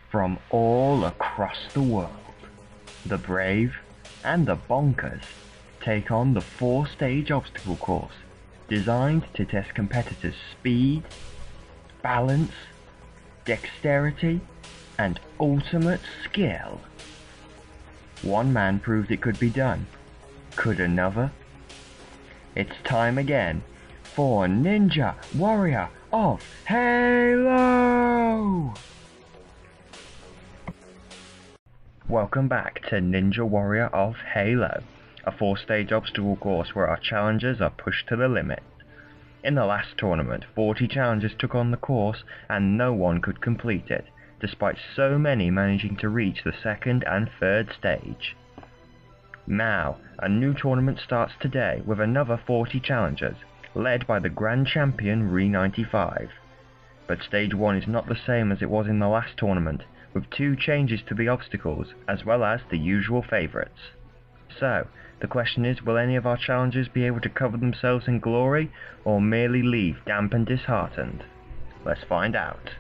From all across the world, the brave and the bonkers take on the 4-stage obstacle course designed to test competitors' speed, balance, dexterity, and ultimate skill. One man proved it could be done. Could another? It's time again for Ninja Warrior of Halo! Welcome back to Ninja Warrior of Halo, a 4-stage obstacle course where our challenges are pushed to the limit. In the last tournament, 40 challengers took on the course and no one could complete it, despite so many managing to reach the 2nd and 3rd stage. Now, a new tournament starts today with another 40 challengers, led by the Grand Champion Re95. But stage 1 is not the same as it was in the last tournament, with 2 changes to the obstacles, as well as the usual favourites. So, the question is, will any of our challengers be able to cover themselves in glory, or merely leave damp and disheartened? Let's find out.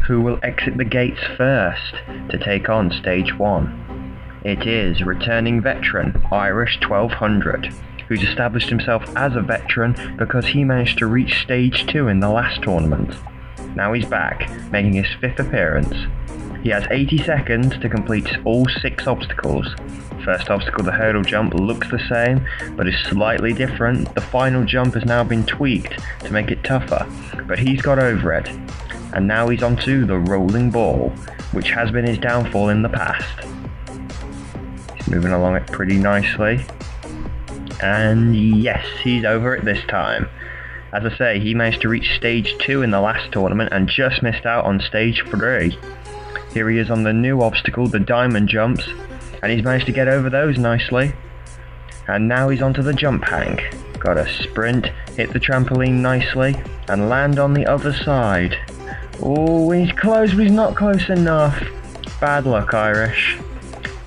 Who will exit the gates first to take on stage 1? It is returning veteran Irish 1200, who's established himself as a veteran because he managed to reach stage 2 in the last tournament. Now he's back, making his 5th appearance. He has 80 seconds to complete all 6 obstacles. First obstacle, the hurdle jump, looks the same, but is slightly different. The final jump has now been tweaked to make it tougher, but he's got over it. And now he's onto the rolling ball, which has been his downfall in the past. He's moving along it pretty nicely. And yes, he's over it this time. As I say, he managed to reach stage 2 in the last tournament and just missed out on stage 3. Here he is on the new obstacle, the diamond jumps, and he's managed to get over those nicely. And now he's onto the jump hang. Got to sprint, hit the trampoline nicely, and land on the other side. Oh, he's close, but he's not close enough. Bad luck, Irish.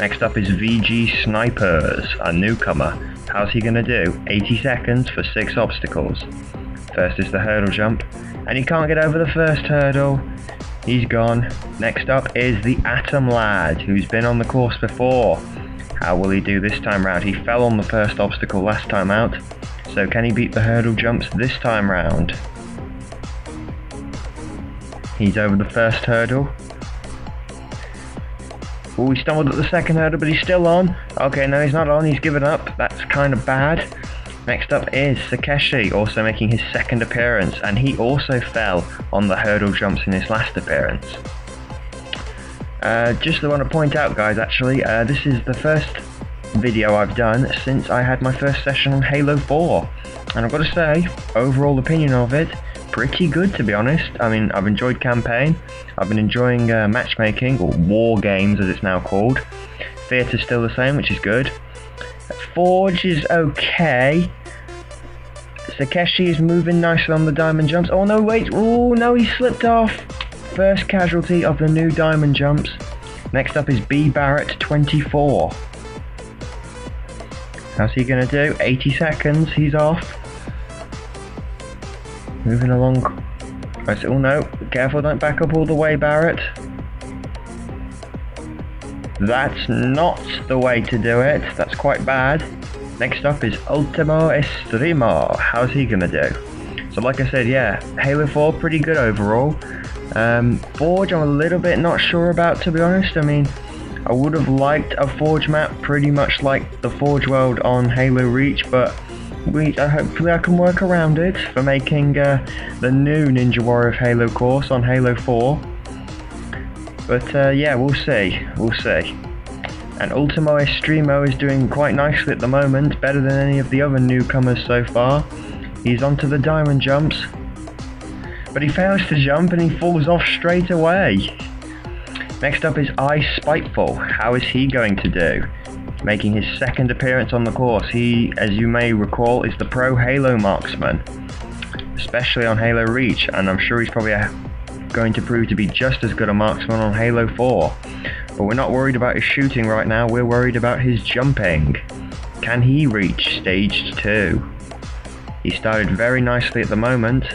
Next up is VG Snipers, a newcomer. How's he gonna do? 80 seconds for 6 obstacles. First is the hurdle jump, and he can't get over the first hurdle. He's gone. Next up is the Atom Lad, who's been on the course before. How will he do this time round? He fell on the first obstacle last time out, so can he beat the hurdle jumps this time round? He's over the first hurdle. Oh, he stumbled at the second hurdle, but he's still on. Okay, no, he's not on, he's given up. That's kind of bad. Next up is Sakeshi, also making his 2nd appearance, and he also fell on the hurdle jumps in his last appearance. Just want to point out, guys, actually, this is the first video I've done since I had my first session on Halo 4. And I've got to say, overall opinion of it, pretty good, to be honest. I mean, I've enjoyed campaign, I've been enjoying matchmaking, or war games as it's now called. Theatre's still the same, which is good. Forge is okay. Sakeshi is moving nicely on the diamond jumps. Oh no, wait, oh no, he slipped off. First casualty of the new diamond jumps. Next up is B Barrett 24. How's he gonna do? 80 seconds, he's off. Moving along. Oh no, careful, don't back up all the way, Barrett. That's not the way to do it. That's quite bad. Next up is Ultimo Estremo. How's he gonna do? So like I said, yeah, Halo 4 pretty good overall. Forge I'm a little bit not sure about, to be honest. I mean, I would have liked a Forge map pretty much like the Forge world on Halo Reach, but hopefully I can work around it for making the new Ninja Warrior of Halo course on Halo 4. But yeah, we'll see. And Ultimo Estremo is doing quite nicely at the moment, better than any of the other newcomers so far. He's onto the diamond jumps, but he fails to jump and he falls off straight away. Next up is Ice Spiteful. How is he going to do? Making his 2nd appearance on the course. He, as you may recall, is the pro Halo marksman, especially on Halo Reach, and I'm sure he's probably going to prove to be just as good a marksman on Halo 4. But we're not worried about his shooting right now, we're worried about his jumping. Can he reach stage 2? He started very nicely at the moment.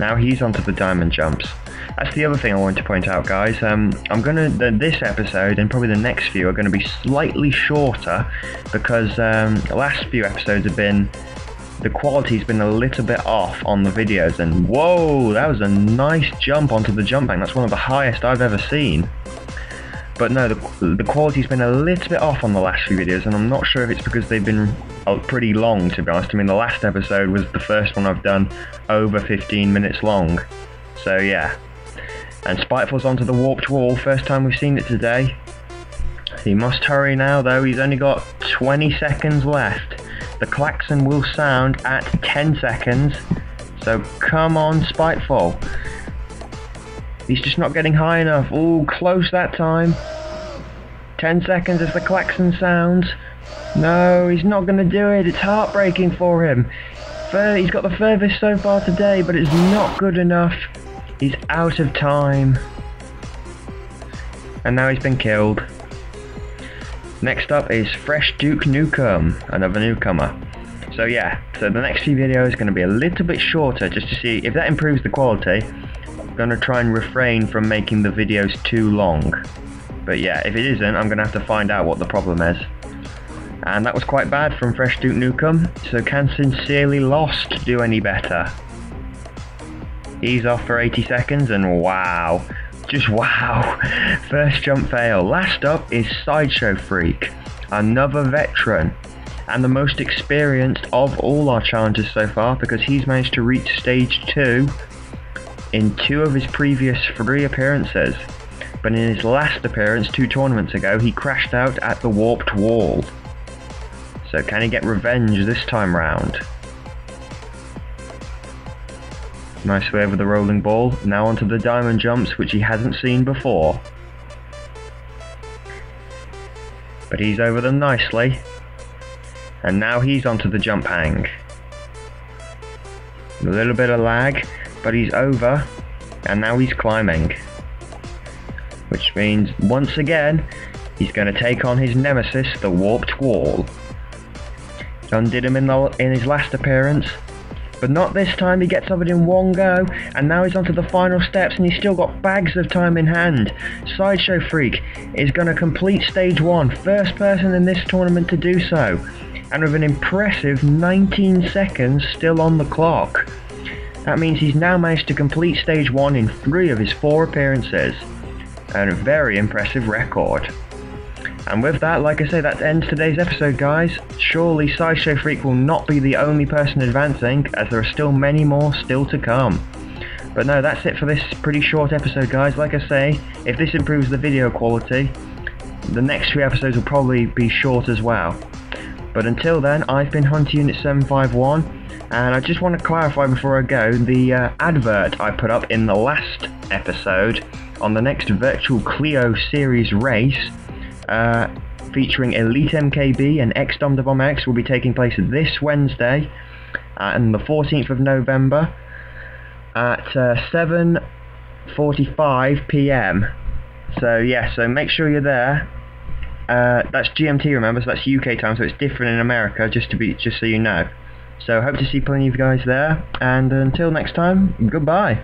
Now he's onto the diamond jumps. That's the other thing I wanted to point out, guys. This episode and probably the next few are gonna be slightly shorter because the last few episodes have been, the quality's been a little bit off on the videos, and whoa, that was a nice jump onto the jump bank. That's one of the highest I've ever seen. But no, the quality's been a little bit off on the last few videos, and I'm not sure if it's because they've been pretty long, to be honest. I mean, the last episode was the first one I've done over 15 minutes long. So yeah. And Spiteful's onto the warped wall, first time we've seen it today. He must hurry now though, he's only got 20 seconds left. The klaxon will sound at 10 seconds. So come on, Spiteful. He's just not getting high enough. Ooh, close that time. 10 seconds as the klaxon sounds. No, he's not going to do it. It's heartbreaking for him. He's got the furthest so far today, but it's not good enough. He's out of time. And now he's been killed. Next up is Fresh Duke Nukem, another newcomer. So yeah, so the next few videos are going to be a little bit shorter just to see if that improves the quality. I'm going to try and refrain from making the videos too long. But yeah, if it isn't, I'm going to have to find out what the problem is. And that was quite bad from Fresh Duke Nukem, so can Sincerely Lost do any better? He's off for 80 seconds and wow. Just wow. First jump fail. Last up is Sideshow Freak, another veteran and the most experienced of all our challenges so far, because he's managed to reach stage 2 in 2 of his previous 3 appearances. But in his last appearance 2 tournaments ago, he crashed out at the warped wall. So can he get revenge this time round? Nice way over the rolling ball. Now onto the diamond jumps, which he hasn't seen before. But he's over them nicely. And now he's onto the jump hang. A little bit of lag, but he's over. And now he's climbing. Which means, once again, he's going to take on his nemesis, the warped wall. Undid him in his last appearance. But not this time, he gets of it in one go, and now he's onto the final steps and he's still got bags of time in hand. Sideshow Freak is going to complete stage 1, first person in this tournament to do so, and with an impressive 19 seconds still on the clock. That means he's now managed to complete stage 1 in 3 of his 4 appearances, and a very impressive record. And with that, like I say, that ends today's episode, guys. Surely Sideshow Freak will not be the only person advancing, as there are still many more still to come. But no, that's it for this pretty short episode, guys. Like I say, if this improves the video quality, the next 3 episodes will probably be short as well. But until then, I've been Hunter Unit 751, and I just want to clarify before I go, the advert I put up in the last episode on the next Virtual Clio Series race, featuring Elite MKB and XDom the Bomb X, will be taking place this Wednesday on the 14th of November at 7:45 PM. So yeah, so make sure you're there. That's GMT, remember, so that's UK time, so it's different in America, just so you know. So hope to see plenty of you guys there, and until next time, goodbye.